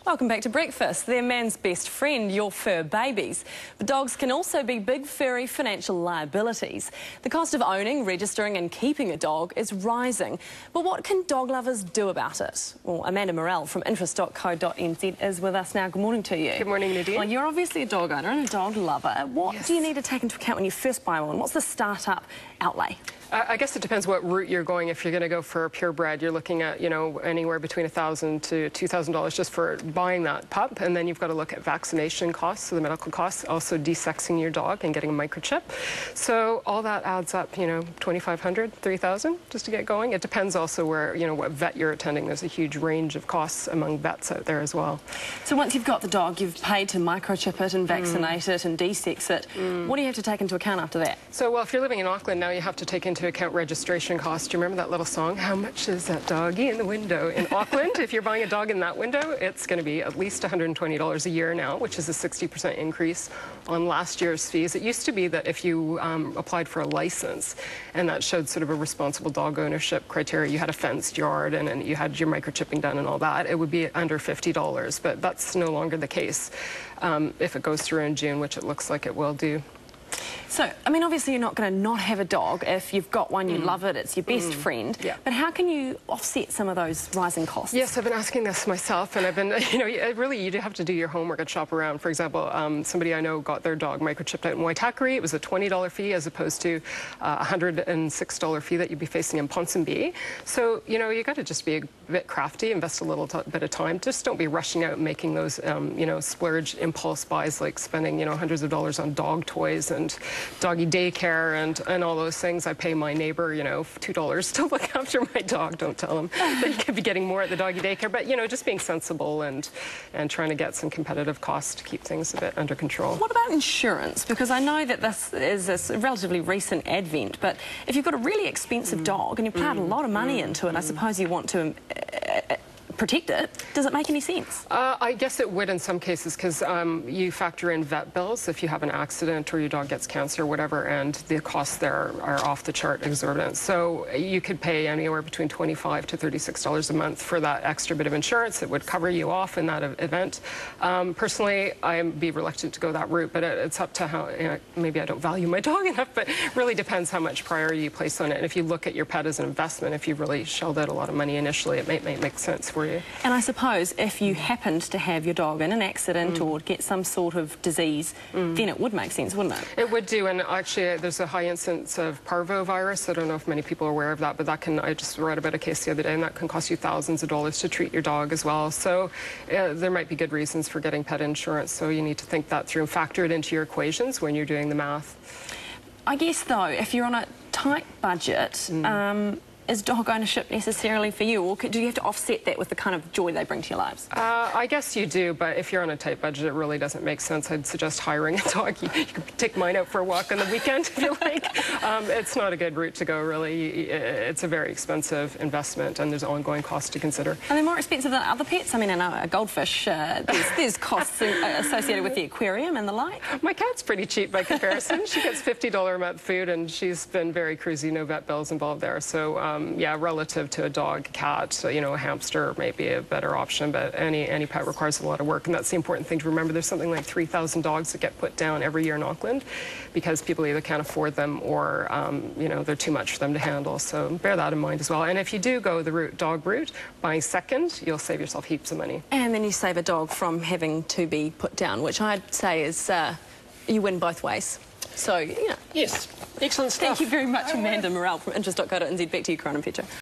Welcome back to breakfast. They're man's best friend, your fur babies. But dogs can also be big, furry financial liabilities. The cost of owning, registering and keeping a dog is rising. But what can dog lovers do about it? Well, Amanda Morrall from interest.co.nz is with us now. Good morning to you. Good morning, Nadine. Well, you're obviously a dog owner and a dog lover. What Yes. do you need to take into account when you first buy one? What's the start-up outlay? I guess it depends what route you're going. If you're going to go for a purebred, you're looking at, anywhere between $1,000 to $2,000 just for buying that pup. And then you've got to look at vaccination costs, so the medical costs, also desexing your dog and getting a microchip. So all that adds up, $2,500, $3,000 just to get going. It depends also where, what vet you're attending. There's a huge range of costs among vets out there as well. So once you've got the dog, you've paid to microchip it and vaccinate it and desex it. What do you have to take into account after that? So, well, if you're living in Auckland now, you have to take into account registration costs. Do you remember that little song, How Much Is That Doggy in the Window? In Auckland, if you're buying a dog in that window, it's going to be at least $120 a year now, which is a 60% increase on last year's fees. It used to be that if you applied for a license and that showed sort of a responsible dog ownership criteria, you had a fenced yard and you had your microchipping done and all that, it would be under $50, but that's no longer the case if it goes through in June, which it looks like it will do. So, I mean, obviously you're not going to not have a dog. If you've got one, you love it, it's your best friend. Yeah. But how can you offset some of those rising costs? Yes, I've been asking this myself, and I've been, really, you do have to do your homework and shop around. For example, somebody I know got their dog microchipped out in Waitakere. It was a $20 fee as opposed to a $106 fee that you'd be facing in Ponsonby. So, you got to just be a bit crafty, invest a little bit of time. Just don't be rushing out and making those, splurge impulse buys like spending, hundreds of dollars on dog toys and doggy daycare and all those things. I pay my neighbor, $2 to look after my dog. Don't tell him that you could be getting more at the doggy daycare. But, just being sensible and trying to get some competitive costs to keep things a bit under control. What about insurance? Because I know that this is a relatively recent advent, but if you've got a really expensive dog and you've put a lot of money into it, I suppose you want to protect it. Does it make any sense? I guess it would in some cases because you factor in vet bills if you have an accident or your dog gets cancer or whatever, and the costs there are off the chart exorbitant. So you could pay anywhere between $25 to $36 a month for that extra bit of insurance that would cover you off in that event. Personally, I'd be reluctant to go that route, but it's up to how, maybe I don't value my dog enough, but it really depends how much priority you place on it. And if you look at your pet as an investment, if you've really shelled out a lot of money initially, it may make sense for you. And I suppose if you happened to have your dog in an accident or get some sort of disease, then it would make sense, wouldn't it? It would do, and actually there's a high incidence of parvovirus. I don't know if many people are aware of that, but I just read about a case the other day, and that can cost you thousands of dollars to treat your dog as well. So there might be good reasons for getting pet insurance, so you need to think that through and factor it into your equations when you're doing the math. I guess, though, if you're on a tight budget, is dog ownership necessarily for you, or do you have to offset that with the kind of joy they bring to your lives? I guess you do, but if you're on a tight budget, it really doesn't make sense. I'd suggest hiring a dog. You could take mine out for a walk on the weekend if you like. It's not a good route to go, really. It's a very expensive investment, and there's ongoing costs to consider. Are they more expensive than other pets? I mean, I know a goldfish, there's costs associated with the aquarium and the like. My cat's pretty cheap by comparison. She gets $50 a month food, and she's been very cruisy, no vet bills involved there. So, yeah, relative to a dog, cat, a hamster may be a better option, but any pet requires a lot of work, and that's the important thing to remember. There's something like 3,000 dogs that get put down every year in Auckland because people either can't afford them or, they're too much for them to handle. So bear that in mind as well. And if you do go the dog route, buying second, you'll save yourself heaps of money. And then you save a dog from having to be put down, which I'd say is you win both ways. So, Yes, excellent stuff. Thank you very much, Amanda Morrall from interest.co.nz. Back to you, Corinne and Petra.